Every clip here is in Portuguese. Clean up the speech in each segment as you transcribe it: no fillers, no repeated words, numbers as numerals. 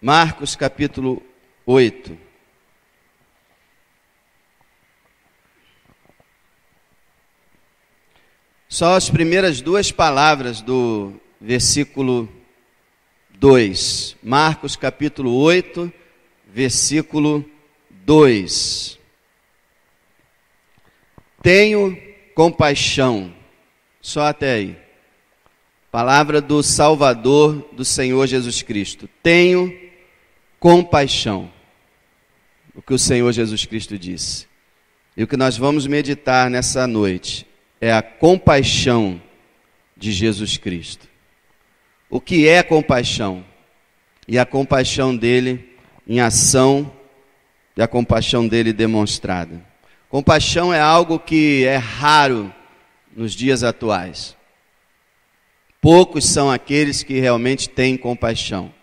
Marcos capítulo 8. Só as primeiras duas palavras do versículo 2. Marcos capítulo 8, versículo 2. Tenho compaixão. Só até aí. Palavra do Salvador, do Senhor Jesus Cristo. Tenho compaixão. O que o Senhor Jesus Cristo disse. E o que nós vamos meditar nessa noite é a compaixão de Jesus Cristo. O que é compaixão? E a compaixão dele em ação e a compaixão dele demonstrada. Compaixão é algo que é raro nos dias atuais. Poucos são aqueles que realmente têm compaixão.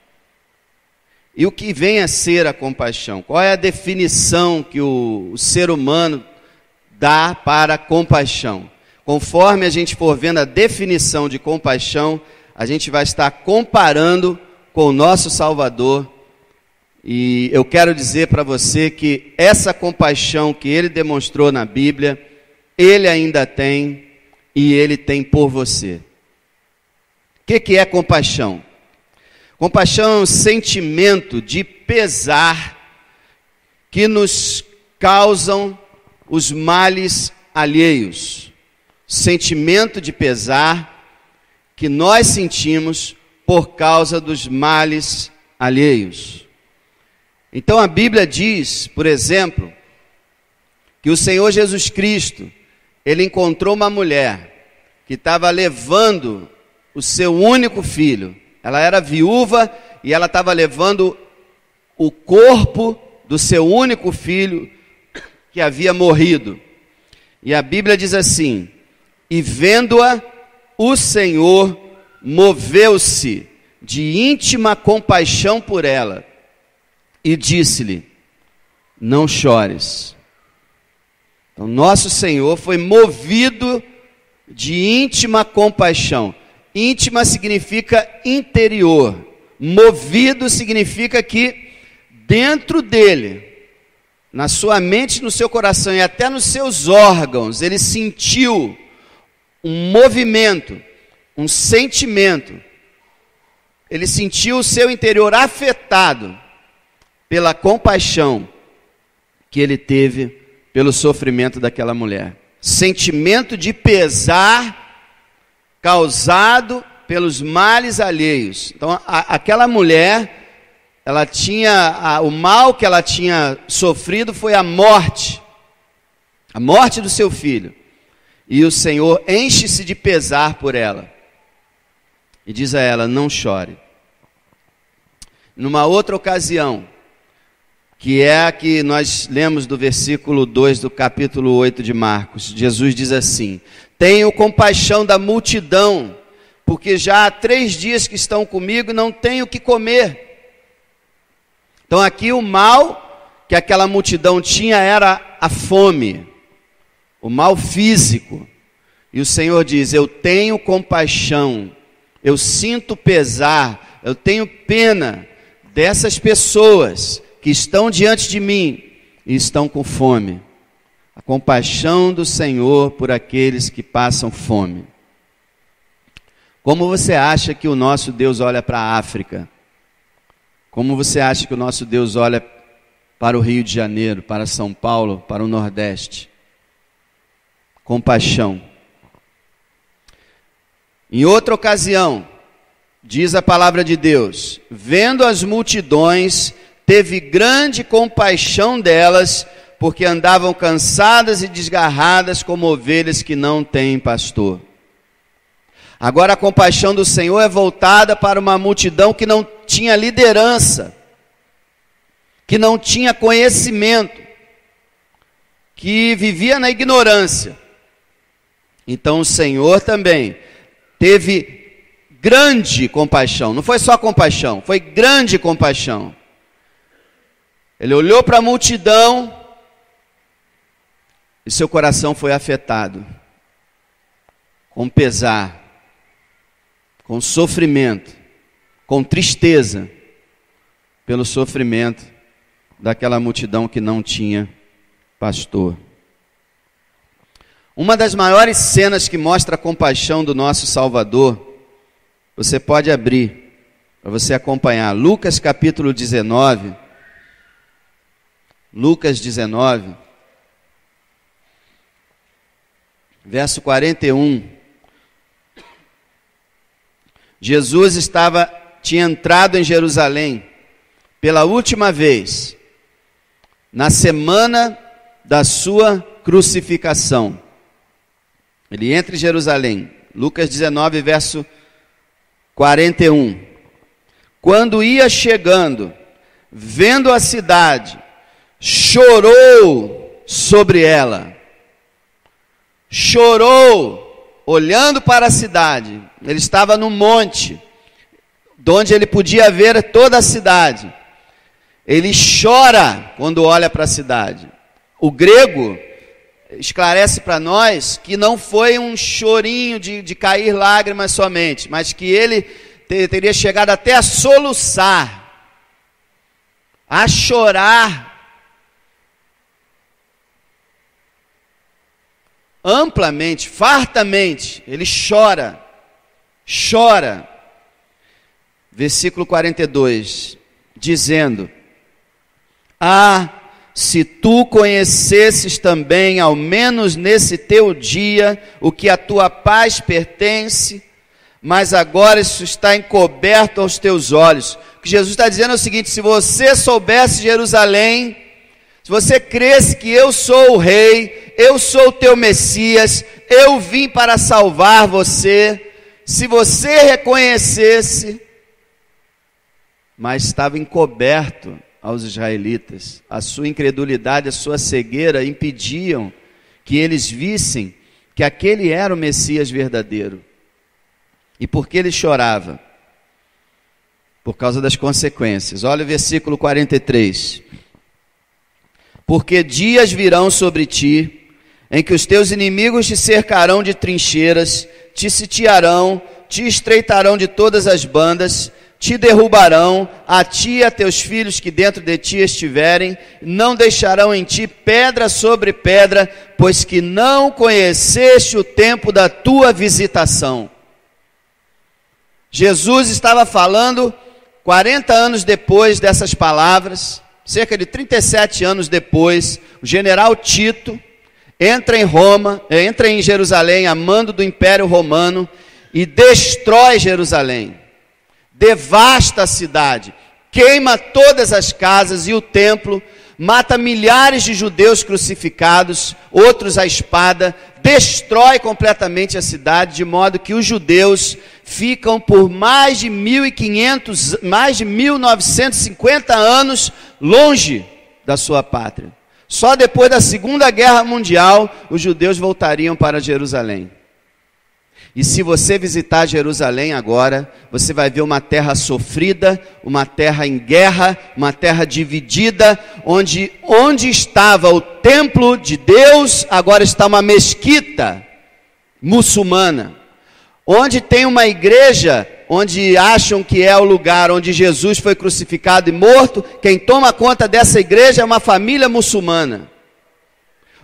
E o que vem a ser a compaixão? Qual é a definição que o ser humano dá para a compaixão? Conforme a gente for vendo a definição de compaixão, a gente vai estar comparando com o nosso Salvador. E eu quero dizer para você que essa compaixão que ele demonstrou na Bíblia, ele ainda tem e ele tem por você. O que é compaixão? Compaixão é um sentimento de pesar que nos causam os males alheios. Sentimento de pesar que nós sentimos por causa dos males alheios. Então a Bíblia diz, por exemplo, que o Senhor Jesus Cristo, ele encontrou uma mulher que estava levando o seu único filho. Ela era viúva e ela estava levando o corpo do seu único filho que havia morrido. E a Bíblia diz assim: e vendo-a, o Senhor moveu-se de íntima compaixão por ela e disse-lhe: não chores. Então, nosso Senhor foi movido de íntima compaixão. Íntima significa interior. Movido significa que dentro dele, na sua mente, no seu coração e até nos seus órgãos, ele sentiu um movimento, um sentimento. Ele sentiu o seu interior afetado pela compaixão que ele teve pelo sofrimento daquela mulher. Sentimento de pesar causado pelos males alheios. Então, aquela mulher, ela tinha, o mal que ela tinha sofrido foi a morte do seu filho. E o Senhor enche-se de pesar por ela e diz a ela: não chore. Numa outra ocasião, que é a que nós lemos do versículo 2 do capítulo 8 de Marcos, Jesus diz assim: tenho compaixão da multidão, porque já há 3 dias que estão comigo e não tenho o que comer. Então aqui o mal que aquela multidão tinha era a fome, o mal físico. E o Senhor diz: eu tenho compaixão, eu sinto pesar, eu tenho pena dessas pessoas que estão diante de mim e estão com fome. A compaixão do Senhor por aqueles que passam fome. Como você acha que o nosso Deus olha para a África? Como você acha que o nosso Deus olha para o Rio de Janeiro, para São Paulo, para o Nordeste? Compaixão. Em outra ocasião, diz a palavra de Deus: vendo as multidões, teve grande compaixão delas, porque andavam cansadas e desgarradas como ovelhas que não têm pastor. Agora a compaixão do Senhor é voltada para uma multidão que não tinha liderança, que não tinha conhecimento, que vivia na ignorância. Então o Senhor também teve grande compaixão. Não foi só compaixão, foi grande compaixão. Ele olhou para a multidão e seu coração foi afetado, com pesar, com sofrimento, com tristeza, pelo sofrimento daquela multidão que não tinha pastor. Uma das maiores cenas que mostra a compaixão do nosso Salvador, você pode abrir para você acompanhar. Lucas capítulo 19. Lucas 19, verso 41. Jesus tinha entrado em Jerusalém pela última vez, na semana da sua crucificação. Ele entra em Jerusalém, Lucas 19, verso 41. Quando ia chegando, vendo a cidade, chorou sobre ela. Chorou, olhando para a cidade. Ele estava no monte, de onde ele podia ver toda a cidade. Ele chora quando olha para a cidade. O grego esclarece para nós que não foi um chorinho de cair lágrimas somente, mas que ele teria chegado até a soluçar, a chorar amplamente, fartamente. Ele chora. Versículo 42, dizendo: se tu conhecesses também, ao menos nesse teu dia, o que a tua paz pertence, mas agora isso está encoberto aos teus olhos. O que Jesus está dizendo é o seguinte: se você soubesse Jerusalém, se você cresce que eu sou o rei, eu sou o teu Messias, eu vim para salvar você, se você reconhecesse, mas estava encoberto aos israelitas, a sua incredulidade, a sua cegueira impediam que eles vissem que aquele era o Messias verdadeiro. E por que ele chorava? Por causa das consequências. Olha o versículo 43. Porque dias virão sobre ti, em que os teus inimigos te cercarão de trincheiras, te sitiarão, te estreitarão de todas as bandas, te derrubarão, a ti e a teus filhos que dentro de ti estiverem, não deixarão em ti pedra sobre pedra, pois que não conheceste o tempo da tua visitação. Jesus estava falando 40 anos depois dessas palavras, cerca de 37 anos depois. O general Tito entra em Jerusalém, a mando do Império Romano, e destrói Jerusalém, devasta a cidade, queima todas as casas e o templo, mata milhares de judeus crucificados, outros à espada, destrói completamente a cidade, de modo que os judeus ficam por mais de 1950 anos longe da sua pátria. Só depois da Segunda Guerra Mundial, os judeus voltariam para Jerusalém. E se você visitar Jerusalém agora, você vai ver uma terra sofrida, uma terra em guerra, uma terra dividida, onde estava o templo de Deus, agora está uma mesquita muçulmana. Onde tem uma igreja, onde acham que é o lugar onde Jesus foi crucificado e morto, quem toma conta dessa igreja é uma família muçulmana.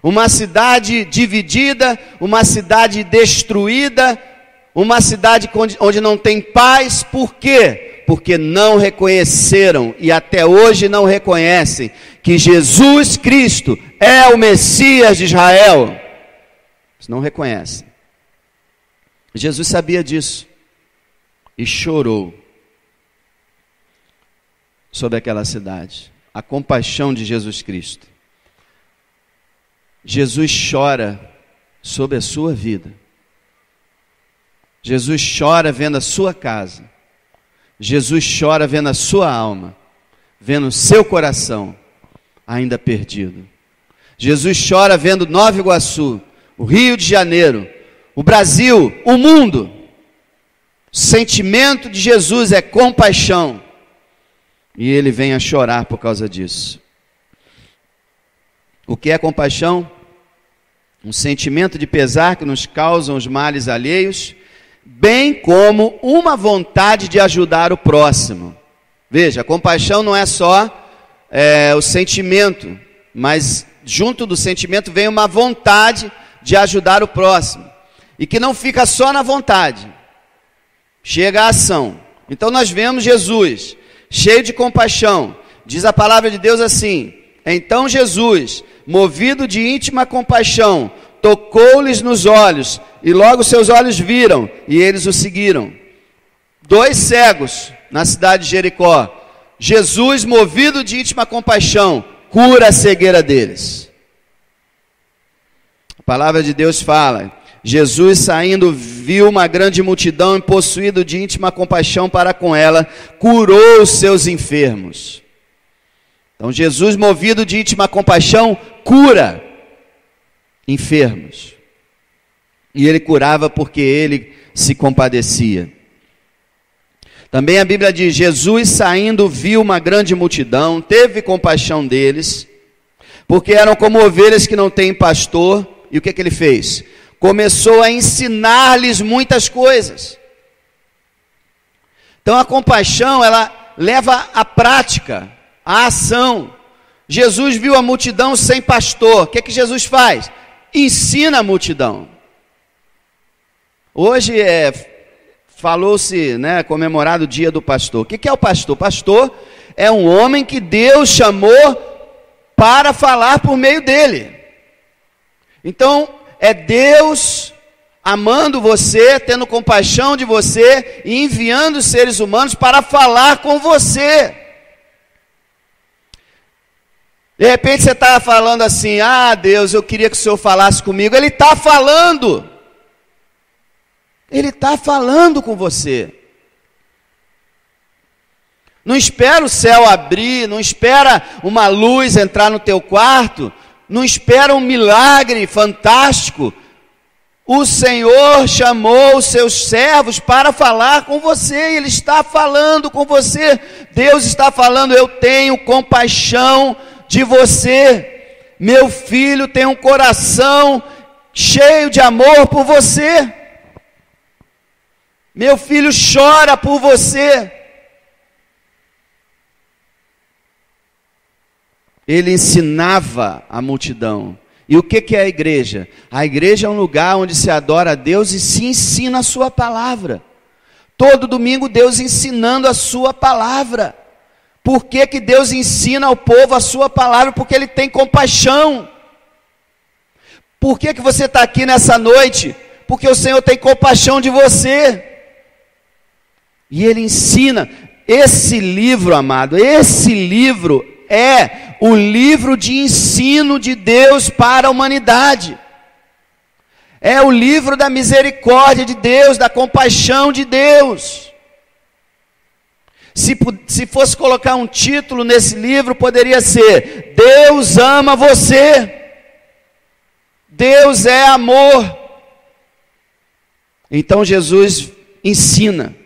Uma cidade dividida, uma cidade destruída, uma cidade onde não tem paz. Por quê? Porque não reconheceram e até hoje não reconhecem que Jesus Cristo é o Messias de Israel. Eles não reconhecem. Jesus sabia disso e chorou sobre aquela cidade. A compaixão de Jesus Cristo. Jesus chora sobre a sua vida. Jesus chora vendo a sua casa. Jesus chora vendo a sua alma, vendo o seu coração ainda perdido. Jesus chora vendo Nova Iguaçu, o Rio de Janeiro, o Brasil, o mundo. O sentimento de Jesus é compaixão. E ele vem a chorar por causa disso. O que é compaixão? Um sentimento de pesar que nos causam os males alheios, bem como uma vontade de ajudar o próximo. Veja, a compaixão não é só o sentimento, mas junto do sentimento vem uma vontade de ajudar o próximo. E que não fica só na vontade, chega a ação. Então nós vemos Jesus, cheio de compaixão. Diz a palavra de Deus assim: então Jesus, movido de íntima compaixão, tocou-lhes nos olhos, e logo seus olhos viram, e eles o seguiram. 2 cegos na cidade de Jericó. Jesus, movido de íntima compaixão, cura a cegueira deles. A palavra de Deus fala: Jesus, saindo, viu uma grande multidão e, possuído de íntima compaixão para com ela, curou os seus enfermos. Então Jesus, movido de íntima compaixão, cura enfermos. E ele curava porque ele se compadecia. Também a Bíblia diz: Jesus, saindo, viu uma grande multidão, teve compaixão deles, porque eram como ovelhas que não têm pastor. E o que ele fez? Começou a ensinar-lhes muitas coisas. Então a compaixão, ela leva à prática, à ação. Jesus viu a multidão sem pastor. O que Jesus faz? Ensina a multidão. Hoje falou-se, comemorado o dia do pastor. O que é o pastor? O pastor é um homem que Deus chamou para falar por meio dele. Então, é Deus amando você, tendo compaixão de você e enviando os seres humanos para falar com você. De repente você está falando assim: ah, Deus, eu queria que o Senhor falasse comigo. Ele está falando. Ele está falando com você. Não espera o céu abrir, não espera uma luz entrar no teu quarto, não espera um milagre fantástico. O Senhor chamou os seus servos para falar com você, Ele está falando com você. Deus está falando: eu tenho compaixão de você. Meu filho tem um coração cheio de amor por você. Meu filho chora por você. Ele ensinava a multidão. E o que é a igreja? A igreja é um lugar onde se adora a Deus e se ensina a sua palavra. Todo domingo Deus ensinando a sua palavra. Por que Deus ensina ao povo a sua palavra? Porque Ele tem compaixão. Por que você está aqui nessa noite? Porque o Senhor tem compaixão de você. E Ele ensina. Esse livro, amado, esse livro é o livro de ensino de Deus para a humanidade. É o livro da misericórdia de Deus, da compaixão de Deus. Se fosse colocar um título nesse livro, poderia ser: Deus ama você. Deus é amor. Então Jesus ensina.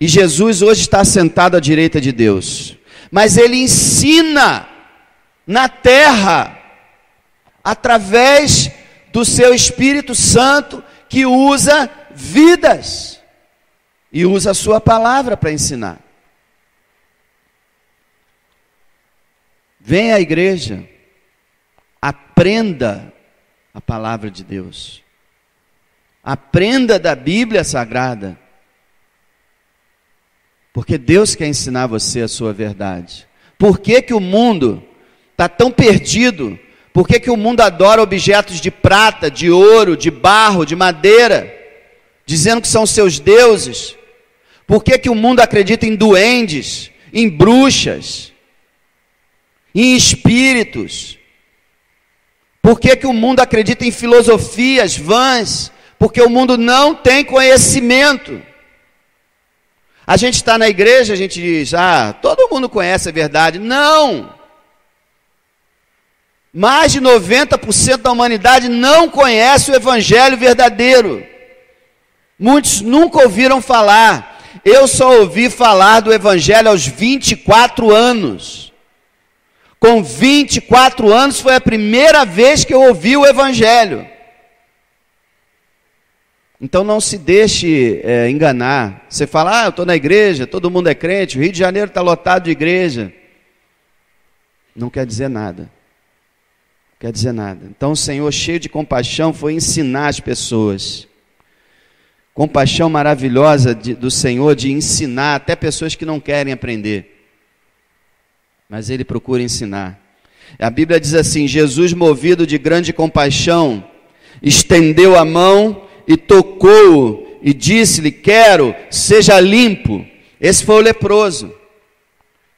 E Jesus hoje está sentado à direita de Deus. Mas Ele ensina na terra, através do seu Espírito Santo, que usa vidas. E usa a sua palavra para ensinar. Venha à igreja, aprenda a palavra de Deus. Aprenda da Bíblia Sagrada. Porque Deus quer ensinar você a sua verdade. Por que o mundo está tão perdido? Por que o mundo adora objetos de prata, de ouro, de barro, de madeira, dizendo que são seus deuses? Por que o mundo acredita em duendes, em bruxas, em espíritos? Por que o mundo acredita em filosofias vãs? Porque o mundo não tem conhecimento. A gente está na igreja, a gente diz: ah, todo mundo conhece a verdade. Não! Mais de 90% da humanidade não conhece o evangelho verdadeiro. Muitos nunca ouviram falar. Eu só ouvi falar do evangelho aos 24 anos. Com 24 anos foi a primeira vez que eu ouvi o evangelho. Então não se deixe enganar. Você fala, eu estou na igreja, todo mundo é crente, o Rio de Janeiro está lotado de igreja. Não quer dizer nada. Não quer dizer nada. Então o Senhor, cheio de compaixão, foi ensinar as pessoas. Compaixão maravilhosa do Senhor de ensinar até pessoas que não querem aprender. Mas Ele procura ensinar. A Bíblia diz assim, Jesus, movido de grande compaixão, estendeu a mão e tocou-o e disse-lhe, quero, seja limpo. Esse foi o leproso,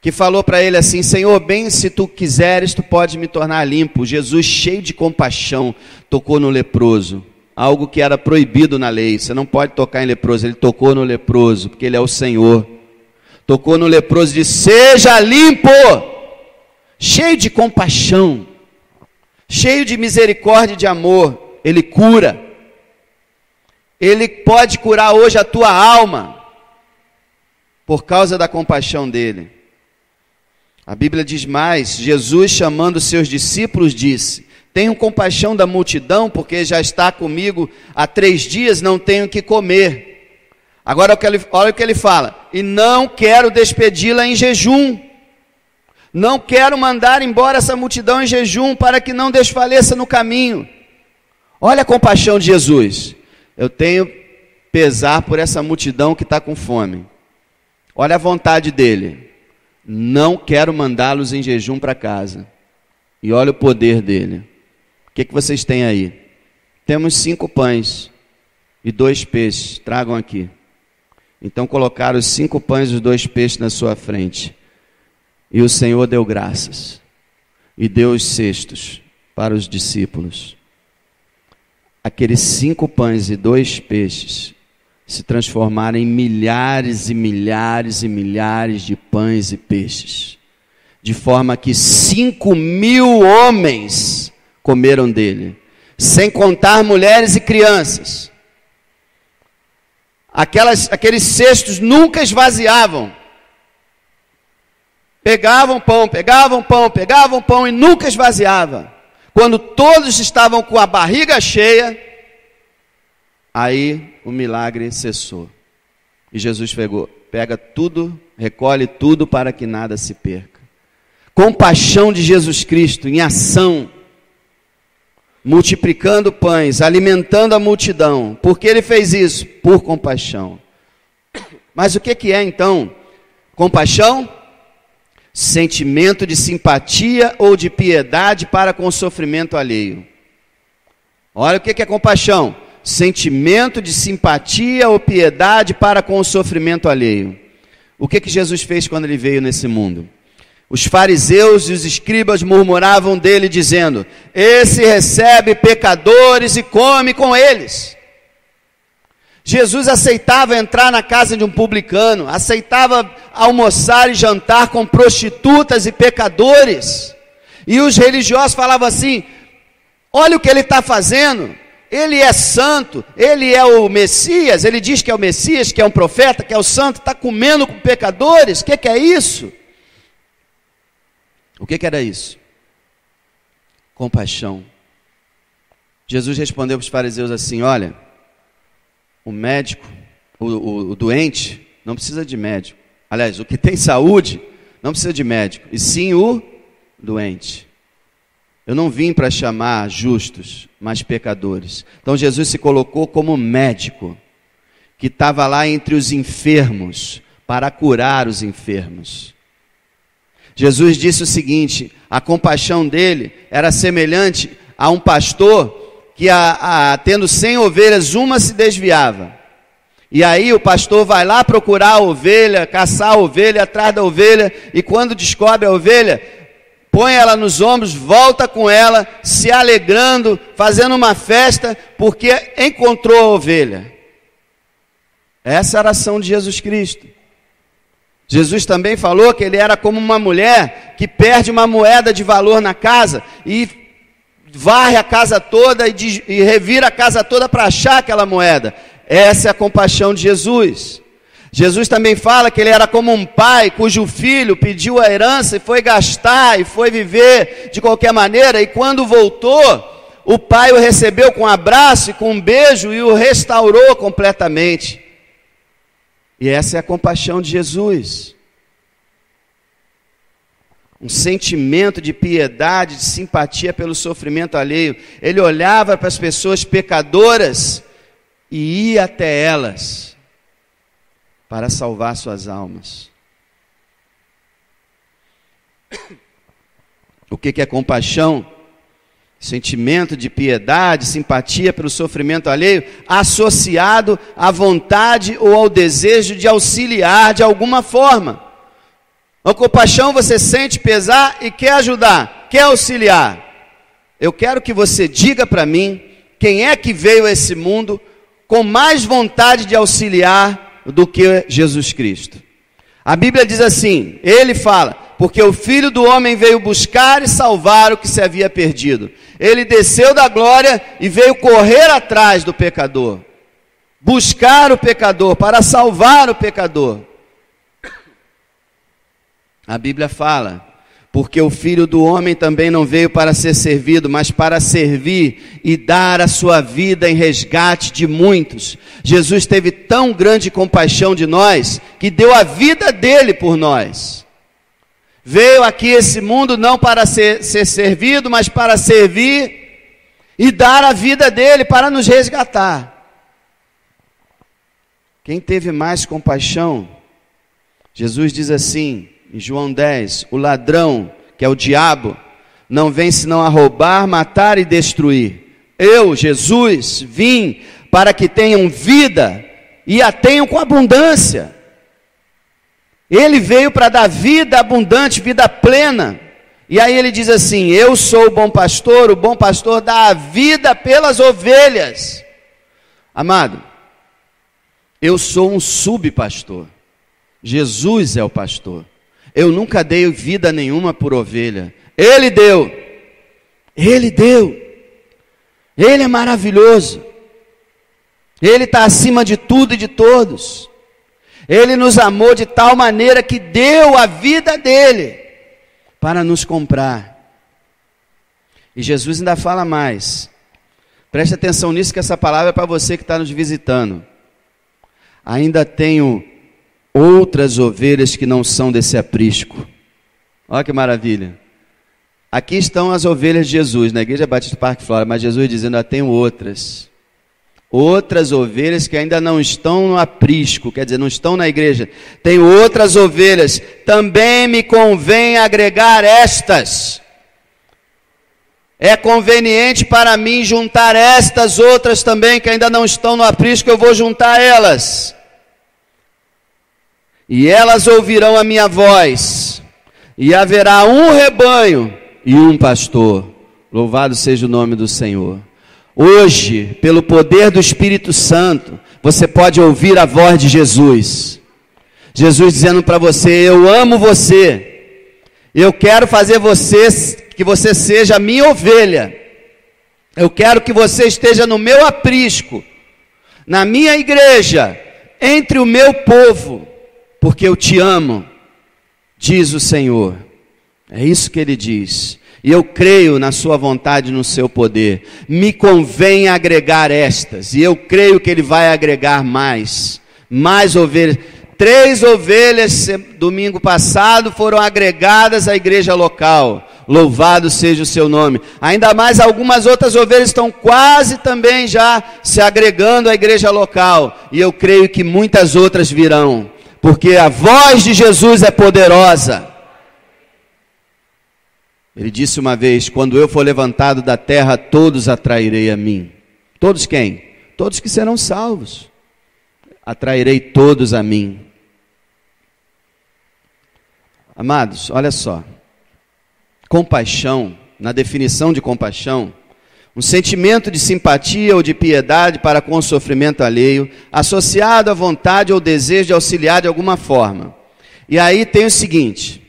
que falou para ele assim, Senhor, bem se tu quiseres, tu pode me tornar limpo. Jesus, cheio de compaixão, tocou no leproso, algo que era proibido na lei, você não pode tocar em leproso. Ele tocou no leproso, porque Ele é o Senhor. Tocou no leproso e disse, seja limpo. Cheio de compaixão, cheio de misericórdia e de amor, Ele cura. Ele pode curar hoje a tua alma, por causa da compaixão dEle. A Bíblia diz mais, Jesus chamando seus discípulos disse, tenham compaixão da multidão, porque já está comigo há 3 dias, não tenho que comer. Agora olha o que ele fala, e não quero despedi-la em jejum. Não quero mandar embora essa multidão em jejum, para que não desfaleça no caminho. Olha a compaixão de Jesus. Eu tenho pesar por essa multidão que está com fome. Olha a vontade dele. Não quero mandá-los em jejum para casa. E olha o poder dele. O que vocês têm aí? Temos 5 pães e 2 peixes. Tragam aqui. Então colocaram os 5 pães e os 2 peixes na sua frente. E o Senhor deu graças. E deu os cestos para os discípulos. Aqueles 5 pães e 2 peixes se transformaram em milhares e milhares e milhares de pães e peixes. De forma que 5.000 homens comeram dele. Sem contar mulheres e crianças. Aqueles cestos nunca esvaziavam. Pegavam pão e nunca esvaziava. Quando todos estavam com a barriga cheia, aí o milagre cessou. E Jesus pega tudo, recolhe tudo para que nada se perca. Compaixão de Jesus Cristo em ação, multiplicando pães, alimentando a multidão. Por que Ele fez isso? Por compaixão. Mas o que é então compaixão? Sentimento de simpatia ou de piedade para com o sofrimento alheio. Olha o que é compaixão. Sentimento de simpatia ou piedade para com o sofrimento alheio. O que Jesus fez quando Ele veio nesse mundo? Os fariseus e os escribas murmuravam dele dizendo, esse recebe pecadores e come com eles. Jesus aceitava entrar na casa de um publicano, aceitava almoçar e jantar com prostitutas e pecadores. E os religiosos falavam assim, olha o que ele está fazendo, ele é santo, ele é o Messias, ele diz que é o Messias, que é um profeta, que é o santo, está comendo com pecadores, o que é isso? O que era isso? Compaixão. Jesus respondeu para os fariseus assim, olha, o médico, o doente, não precisa de médico. Aliás, o que tem saúde, não precisa de médico, e sim o doente. Eu não vim para chamar justos, mas pecadores. Então Jesus se colocou como médico, que estava lá entre os enfermos, para curar os enfermos. Jesus disse o seguinte, a compaixão dele era semelhante a um pastor que tendo 100 ovelhas, uma se desviava. E aí o pastor vai lá procurar a ovelha, caçar a ovelha, atrás da ovelha, e quando descobre a ovelha, põe ela nos ombros, volta com ela, se alegrando, fazendo uma festa, porque encontrou a ovelha. Essa era a ação de Jesus Cristo. Jesus também falou que ele era como uma mulher que perde uma moeda de valor na casa e varre a casa toda e revira a casa toda para achar aquela moeda. Essa é a compaixão de Jesus. Jesus também fala que ele era como um pai cujo filho pediu a herança e foi gastar e foi viver de qualquer maneira, e quando voltou, o pai o recebeu com um abraço e com um beijo e o restaurou completamente. E essa é a compaixão de Jesus. Um sentimento de piedade, de simpatia pelo sofrimento alheio. Ele olhava para as pessoas pecadoras e ia até elas para salvar suas almas. O que é compaixão? Sentimento de piedade, simpatia pelo sofrimento alheio, associado à vontade ou ao desejo de auxiliar de alguma forma. A compaixão você sente pesar e quer ajudar, quer auxiliar. Eu quero que você diga para mim quem é que veio a esse mundo com mais vontade de auxiliar do que Jesus Cristo. A Bíblia diz assim, ele fala, porque o Filho do Homem veio buscar e salvar o que se havia perdido. Ele desceu da glória e veio correr atrás do pecador, buscar o pecador, para salvar o pecador. A Bíblia fala, porque o Filho do Homem também não veio para ser servido, mas para servir e dar a sua vida em resgate de muitos. Jesus teve tão grande compaixão de nós, que deu a vida dele por nós. Veio aqui esse mundo não para ser servido, mas para servir e dar a vida dele para nos resgatar. Quem teve mais compaixão? Jesus diz assim, em João 10, o ladrão, que é o diabo, não vem senão a roubar, matar e destruir. Eu, Jesus, vim para que tenham vida e a tenham com abundância. Ele veio para dar vida abundante, vida plena. E aí ele diz assim, eu sou o bom pastor dá a vida pelas ovelhas. Amado, eu sou um subpastor. Jesus é o pastor. Eu nunca dei vida nenhuma por ovelha. Ele deu. Ele deu. Ele é maravilhoso. Ele está acima de tudo e de todos. Ele nos amou de tal maneira que deu a vida dele para nos comprar. E Jesus ainda fala mais. Preste atenção nisso, que essa palavra é para você que está nos visitando. Ainda tenho outras ovelhas que não são desse aprisco. Olha que maravilha. Aqui estão as ovelhas de Jesus, na Igreja Batista Parque Flora, mas Jesus dizendo, eu tenho outras ovelhas que ainda não estão no aprisco, quer dizer, não estão na igreja. Tenho outras ovelhas, também me convém agregar estas. É conveniente para mim juntar estas outras também, que ainda não estão no aprisco, eu vou juntar elas. E elas ouvirão a minha voz, e haverá um rebanho e um pastor. Louvado seja o nome do Senhor. Hoje, pelo poder do Espírito Santo, você pode ouvir a voz de Jesus. Jesus dizendo para você, eu amo você. Eu quero fazer que você seja a minha ovelha. Eu quero que você esteja no meu aprisco, na minha igreja, entre o meu povo. Porque eu te amo, diz o Senhor. É isso que ele diz. E eu creio na sua vontade e no seu poder. Me convém agregar estas. E eu creio que ele vai agregar mais ovelhas. 3 ovelhas, domingo passado, foram agregadas à igreja local. Louvado seja o seu nome. Ainda mais algumas outras ovelhas estão quase também já se agregando à igreja local. E eu creio que muitas outras virão. Porque a voz de Jesus é poderosa. Ele disse uma vez, quando eu for levantado da terra, todos atrairei a mim. Todos quem? Todos que serão salvos. Atrairei todos a mim. Amados, olha só. Compaixão, na definição de compaixão, um sentimento de simpatia ou de piedade para com o sofrimento alheio, associado à vontade ou desejo de auxiliar de alguma forma. E aí tem o seguinte,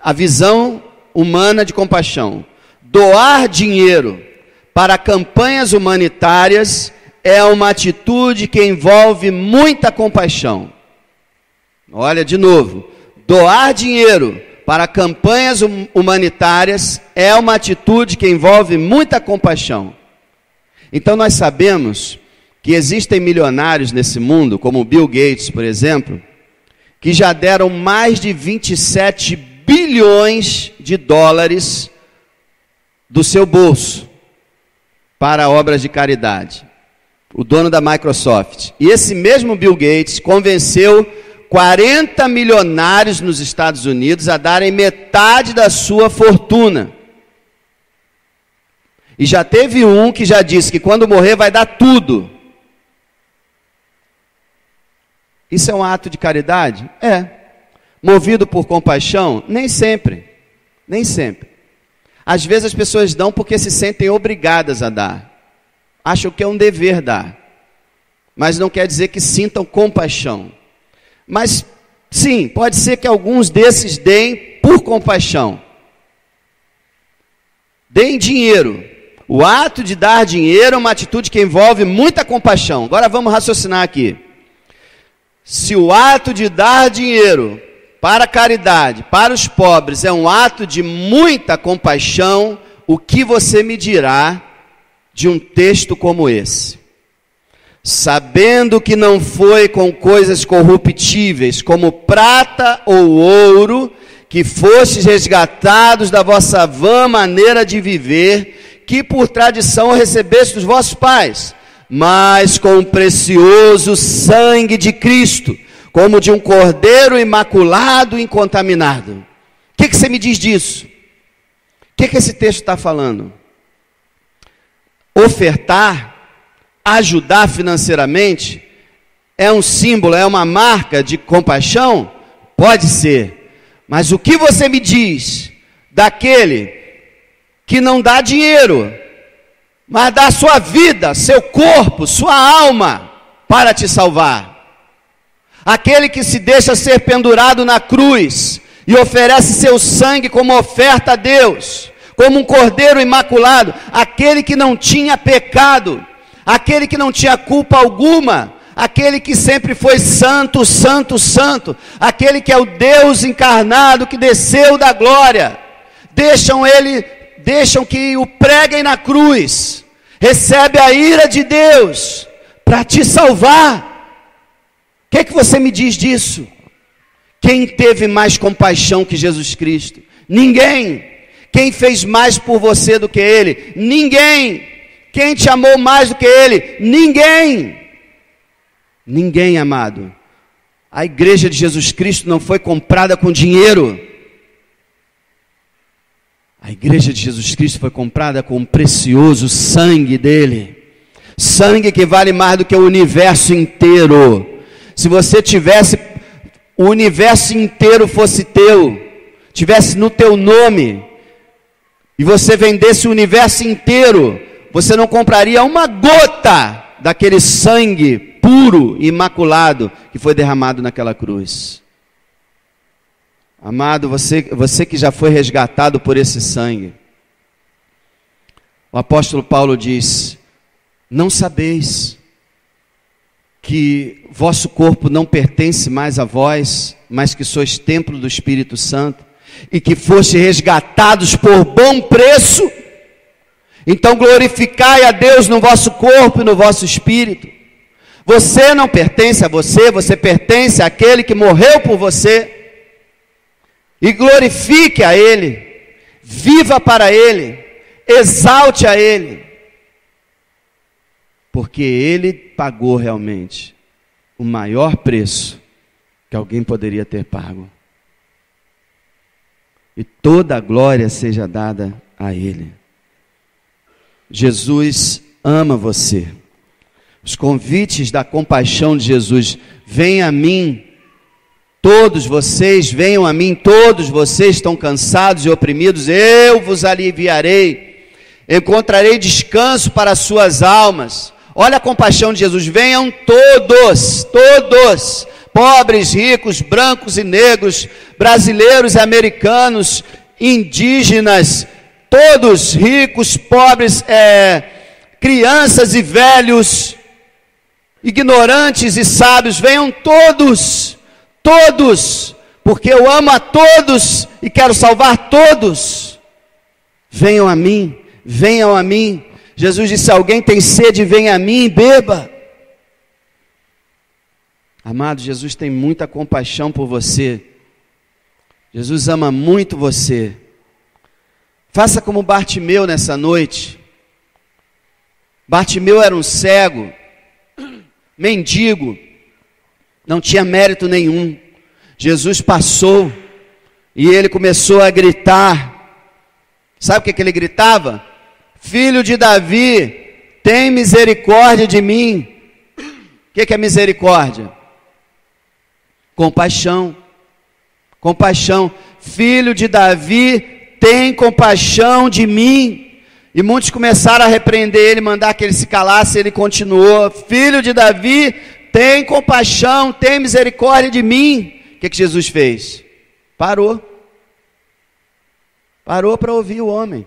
a visão humana de compaixão. Doar dinheiro para campanhas humanitárias é uma atitude que envolve muita compaixão. Olha de novo, doar dinheiro para campanhas humanitárias é uma atitude que envolve muita compaixão. Então nós sabemos que existem milionários nesse mundo, como Bill Gates, por exemplo, que já deram mais de 27 bilhões de dólares do seu bolso para obras de caridade. O dono da Microsoft. E esse mesmo Bill Gates convenceu 40 milionários nos Estados Unidos a darem metade da sua fortuna. E já teve um que já disse que quando morrer vai dar tudo. Isso é um ato de caridade? É. Movido por compaixão? Nem sempre. Nem sempre. Às vezes as pessoas dão porque se sentem obrigadas a dar. Acham que é um dever dar. Mas não quer dizer que sintam compaixão. Mas, sim, pode ser que alguns desses deem por compaixão. Deem dinheiro. O ato de dar dinheiro é uma atitude que envolve muita compaixão. Agora vamos raciocinar aqui. Se o ato de dar dinheiro para a caridade, para os pobres, é um ato de muita compaixão, o que você me dirá de um texto como esse? Sabendo que não foi com coisas corruptíveis, como prata ou ouro, que fostes resgatados da vossa vã maneira de viver, que por tradição recebeste dos vossos pais, mas com o precioso sangue de Cristo, como de um cordeiro imaculado e incontaminado. O que você me diz disso? O que esse texto está falando? Ofertar, ajudar financeiramente, é um símbolo, é uma marca de compaixão? Pode ser. Mas o que você me diz daquele que não dá dinheiro, mas dá sua vida, seu corpo, sua alma para te salvar? Aquele que se deixa ser pendurado na cruz e oferece seu sangue como oferta a Deus, como um cordeiro imaculado, aquele que não tinha pecado, aquele que não tinha culpa alguma, aquele que sempre foi santo, santo, santo, aquele que é o Deus encarnado que desceu da glória. Deixam que o preguem na cruz, recebe a ira de Deus para te salvar. O que você me diz disso? Quem teve mais compaixão que Jesus Cristo? Ninguém. Quem fez mais por você do que Ele? Ninguém. Quem te amou mais do que Ele? Ninguém. Ninguém, amado. A igreja de Jesus Cristo não foi comprada com dinheiro. A igreja de Jesus Cristo foi comprada com o precioso sangue dele. Sangue que vale mais do que o universo inteiro. Se você tivesse, o universo inteiro fosse teu, tivesse no teu nome, e você vendesse o universo inteiro, você não compraria uma gota daquele sangue puro e imaculado que foi derramado naquela cruz. Amado, você que já foi resgatado por esse sangue. O apóstolo Paulo diz: não sabeis que vosso corpo não pertence mais a vós, mas que sois templo do Espírito Santo, e que foste resgatados por bom preço? Então glorificai a Deus no vosso corpo e no vosso espírito. Você não pertence a você, você pertence àquele que morreu por você. E glorifique a Ele, viva para Ele, exalte a Ele, porque Ele pagou realmente o maior preço que alguém poderia ter pago. E toda a glória seja dada a Ele. Jesus ama você. Os convites da compaixão de Jesus: venha a mim, todos vocês, venham a mim, todos vocês estão cansados e oprimidos, eu vos aliviarei, encontrarei descanso para as suas almas. Olha a compaixão de Jesus: venham todos, todos, pobres, ricos, brancos e negros, brasileiros e americanos, indígenas, todos, ricos, pobres, crianças e velhos, ignorantes e sábios, venham todos, todos, porque eu amo a todos e quero salvar todos. Venham a mim, venham a mim. Jesus disse: se alguém tem sede, venha a mim e beba. Amado, Jesus tem muita compaixão por você. Jesus ama muito você. Faça como Bartimeu nessa noite. Bartimeu era um cego, mendigo, não tinha mérito nenhum. Jesus passou e ele começou a gritar. Sabe o que ele gritava? Filho de Davi, tem misericórdia de mim. O que é misericórdia? Compaixão. Compaixão. Filho de Davi, tem compaixão de mim. E muitos começaram a repreender ele, mandar que ele se calasse. Ele continuou: filho de Davi, tem compaixão, tem misericórdia de mim. O que Jesus fez? Parou para ouvir o homem.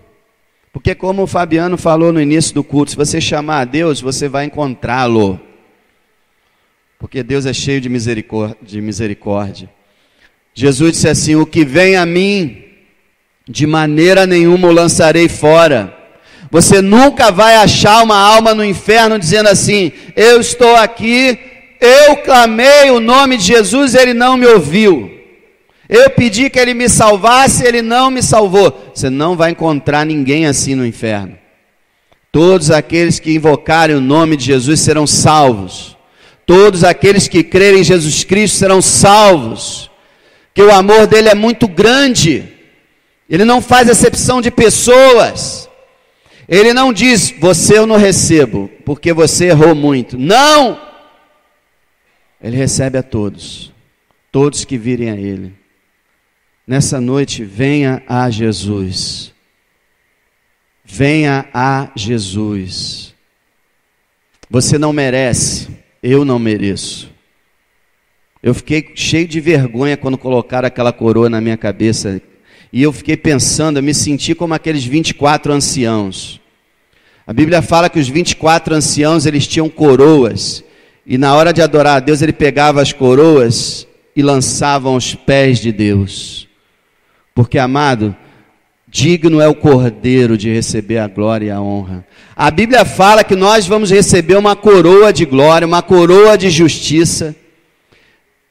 Porque como o Fabiano falou no início do culto, se você chamar a Deus, você vai encontrá-lo. Porque Deus é cheio de misericórdia. Jesus disse assim: o que vem a mim, de maneira nenhuma o lançarei fora. Você nunca vai achar uma alma no inferno dizendo assim: eu estou aqui, eu clamei o nome de Jesus, ele não me ouviu. Eu pedi que ele me salvasse, ele não me salvou. Você não vai encontrar ninguém assim no inferno. Todos aqueles que invocarem o nome de Jesus serão salvos. Todos aqueles que crerem em Jesus Cristo serão salvos. Que o amor dele é muito grande. Ele não faz acepção de pessoas. Ele não diz: você eu não recebo, porque você errou muito. Não! Ele recebe a todos. Todos que virem a ele. Nessa noite, venha a Jesus. Venha a Jesus. Você não merece, eu não mereço. Eu fiquei cheio de vergonha quando colocaram aquela coroa na minha cabeça. E eu fiquei pensando, eu me senti como aqueles 24 anciãos. A Bíblia fala que os 24 anciãos, eles tinham coroas. E na hora de adorar a Deus, ele pegava as coroas e lançavam aos pés de Deus. Porque, amado, digno é o Cordeiro de receber a glória e a honra. A Bíblia fala que nós vamos receber uma coroa de glória, uma coroa de justiça.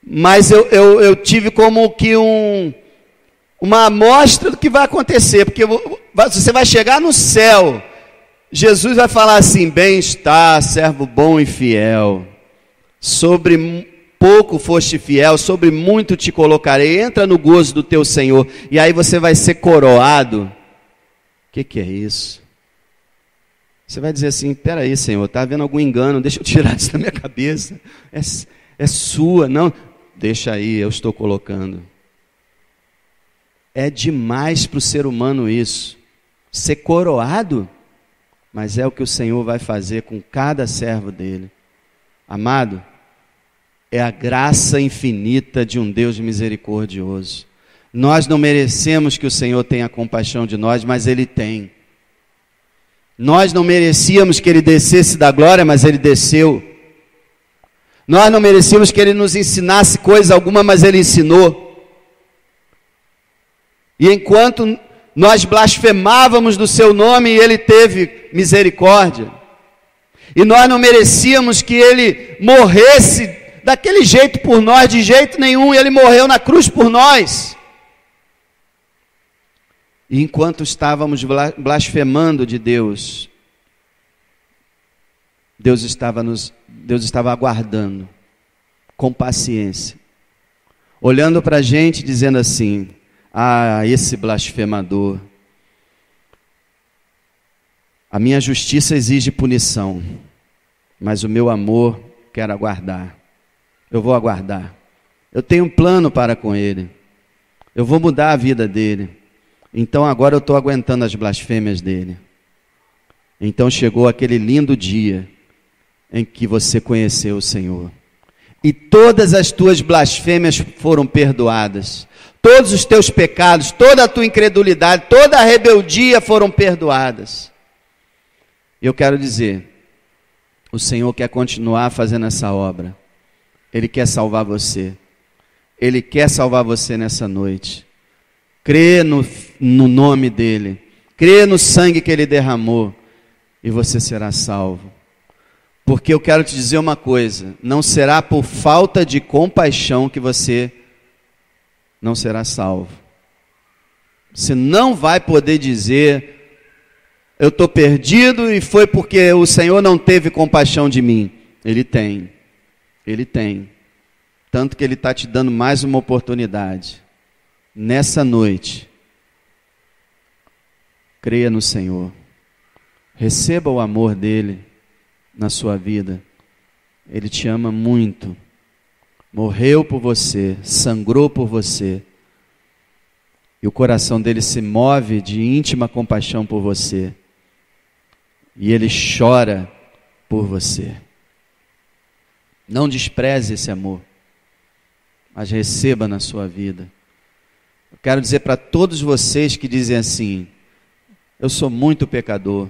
Mas eu tive como que uma amostra do que vai acontecer. Porque você vai chegar no céu, Jesus vai falar assim: bem está, servo bom e fiel. Sobre pouco foste fiel, sobre muito te colocarei. Entra no gozo do teu Senhor. E aí você vai ser coroado. O que é isso? Você vai dizer assim: peraí, Senhor, está havendo algum engano, deixa eu tirar isso da minha cabeça. É sua, não. Deixa aí, eu estou colocando. É demais para o ser humano isso. Ser coroado. Mas é o que o Senhor vai fazer com cada servo dele. Amado, é a graça infinita de um Deus misericordioso. Nós não merecemos que o Senhor tenha compaixão de nós, mas Ele tem. Nós não merecíamos que Ele descesse da glória, mas Ele desceu. Nós não merecíamos que Ele nos ensinasse coisa alguma, mas Ele ensinou. E enquanto nós blasfemávamos do Seu nome, Ele teve misericórdia. E nós não merecíamos que Ele morresse daquele jeito por nós, de jeito nenhum. Ele morreu na cruz por nós. E enquanto estávamos blasfemando de Deus, Deus estava aguardando, com paciência, olhando para a gente, dizendo assim: ah, esse blasfemador, a minha justiça exige punição, mas o meu amor quer aguardar. Eu vou aguardar. Eu tenho um plano para com ele. Eu vou mudar a vida dele. Então agora eu estou aguentando as blasfêmias dele. Então chegou aquele lindo dia em que você conheceu o Senhor. E todas as tuas blasfêmias foram perdoadas. Todos os teus pecados, toda a tua incredulidade, toda a rebeldia foram perdoadas. Eu quero dizer, o Senhor quer continuar fazendo essa obra. Ele quer salvar você. Ele quer salvar você nessa noite. Crê no nome dele. Crê no sangue que ele derramou. E você será salvo. Porque eu quero te dizer uma coisa. Não será por falta de compaixão que você não será salvo. Você não vai poder dizer: eu estou perdido e foi porque o Senhor não teve compaixão de mim. Ele tem. Ele tem. Tanto que Ele está te dando mais uma oportunidade. Nessa noite, creia no Senhor. Receba o amor dEle na sua vida. Ele te ama muito. Morreu por você, sangrou por você. E o coração dele se move de íntima compaixão por você. E ele chora por você. Não despreze esse amor, mas receba na sua vida. Eu quero dizer para todos vocês que dizem assim: eu sou muito pecador,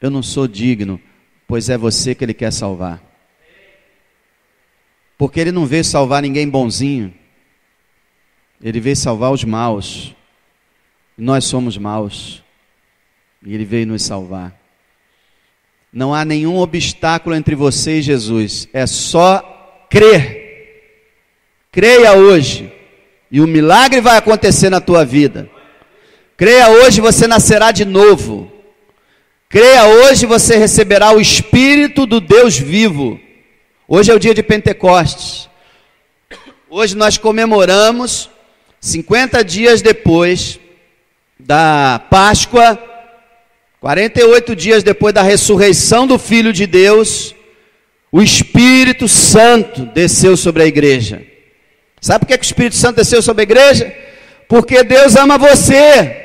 eu não sou digno, pois é você que Ele quer salvar. Porque Ele não veio salvar ninguém bonzinho, Ele veio salvar os maus. Nós somos maus, e Ele veio nos salvar. Não há nenhum obstáculo entre você e Jesus, é só crer. Creia hoje, e o milagre vai acontecer na tua vida. Creia hoje, você nascerá de novo. Creia hoje, você receberá o Espírito do Deus vivo. Hoje é o dia de Pentecostes. Hoje nós comemoramos 50 dias depois da Páscoa, 48 dias depois da ressurreição do Filho de Deus, o Espírito Santo desceu sobre a igreja. Sabe por que o Espírito Santo desceu sobre a igreja? Porque Deus ama você.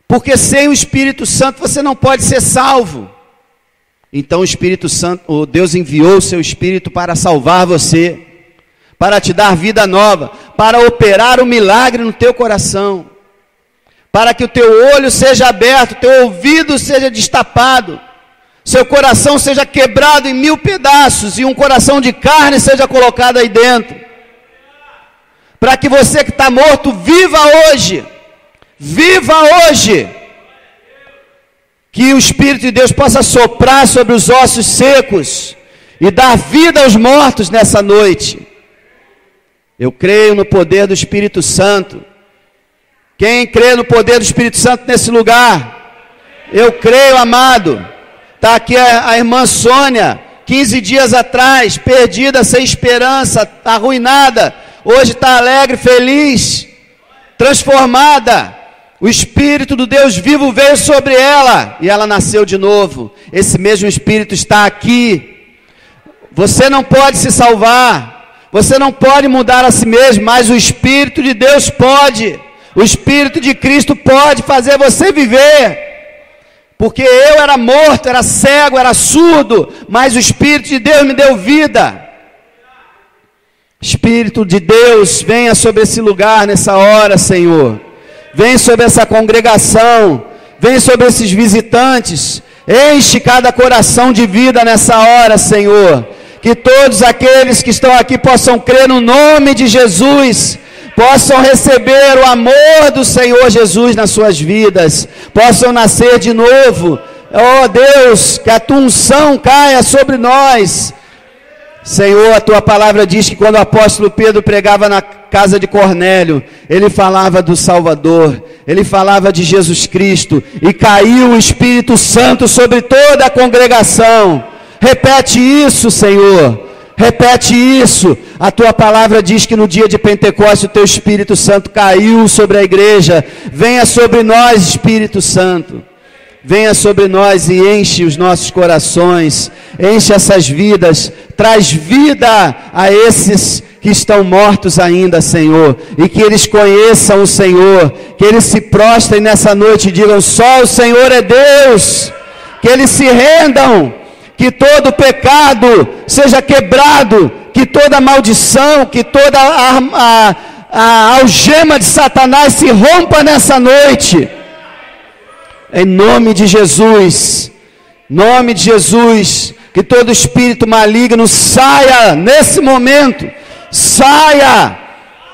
Porque sem o Espírito Santo você não pode ser salvo. Então o Espírito Santo, Deus enviou o seu Espírito para salvar você, para te dar vida nova, para operar um milagre no teu coração, para que o teu olho seja aberto, teu ouvido seja destapado, seu coração seja quebrado em 1000 pedaços e um coração de carne seja colocado aí dentro, para que você que está morto viva hoje. Viva hoje, que o Espírito de Deus possa soprar sobre os ossos secos e dar vida aos mortos nessa noite. Eu creio no poder do Espírito Santo. Quem crê no poder do Espírito Santo nesse lugar? Eu creio, amado. Está aqui a irmã Sônia, 15 dias atrás, perdida, sem esperança, arruinada. Hoje está alegre, feliz, transformada. O Espírito do Deus vivo veio sobre ela e ela nasceu de novo. Esse mesmo Espírito está aqui. Você não pode se salvar, você não pode mudar a si mesmo, mas o Espírito de Deus pode. O Espírito de Cristo pode fazer você viver. Porque eu era morto, era cego, era surdo, mas o Espírito de Deus me deu vida. Espírito de Deus, venha sobre esse lugar nessa hora, Senhor. Vem sobre essa congregação, vem sobre esses visitantes, enche cada coração de vida nessa hora, Senhor. Que todos aqueles que estão aqui possam crer no nome de Jesus, possam receber o amor do Senhor Jesus nas suas vidas, possam nascer de novo. Oh Deus, que a tua unção caia sobre nós. Senhor, a tua palavra diz que quando o apóstolo Pedro pregava na casa de Cornélio, ele falava do Salvador, ele falava de Jesus Cristo, e caiu o Espírito Santo sobre toda a congregação. Repete isso, Senhor, repete isso. A tua palavra diz que no dia de Pentecostes o teu Espírito Santo caiu sobre a igreja. Venha sobre nós, Espírito Santo. Venha sobre nós e enche os nossos corações, enche essas vidas, traz vida a esses que estão mortos ainda, Senhor, e que eles conheçam o Senhor, que eles se prostrem nessa noite e digam: só o Senhor é Deus, que eles se rendam, que todo pecado seja quebrado, que toda maldição, que toda a algema de Satanás se rompa nessa noite. Em nome de Jesus, que todo espírito maligno saia nesse momento,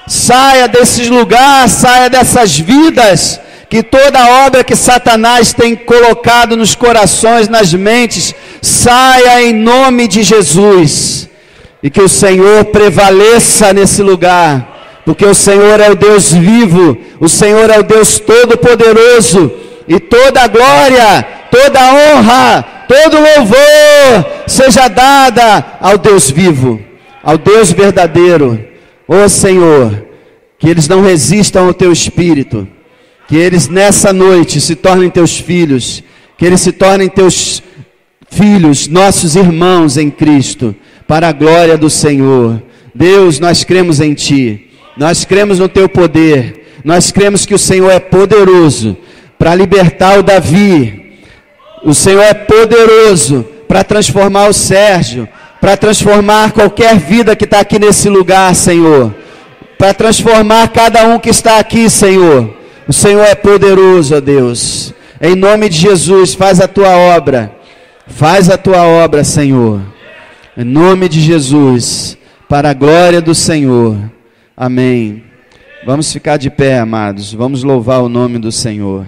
saia desses lugares, saia dessas vidas, que toda obra que Satanás tem colocado nos corações, nas mentes, saia em nome de Jesus, e que o Senhor prevaleça nesse lugar, porque o Senhor é o Deus vivo, o Senhor é o Deus todo-poderoso, e toda glória, toda honra, todo louvor seja dada ao Deus vivo, ao Deus verdadeiro. Ó Senhor, que eles não resistam ao Teu Espírito, que eles nessa noite se tornem Teus filhos, que eles se tornem Teus filhos, nossos irmãos em Cristo, para a glória do Senhor. Deus, nós cremos em Ti, nós cremos no Teu poder, nós cremos que o Senhor é poderoso para libertar o Davi, o Senhor é poderoso para transformar o Sérgio, para transformar qualquer vida que está aqui nesse lugar, Senhor, para transformar cada um que está aqui, Senhor. O Senhor é poderoso, ó Deus. Em nome de Jesus, faz a Tua obra, Senhor. Em nome de Jesus, para a glória do Senhor. Amém. Vamos ficar de pé, amados. Vamos louvar o nome do Senhor.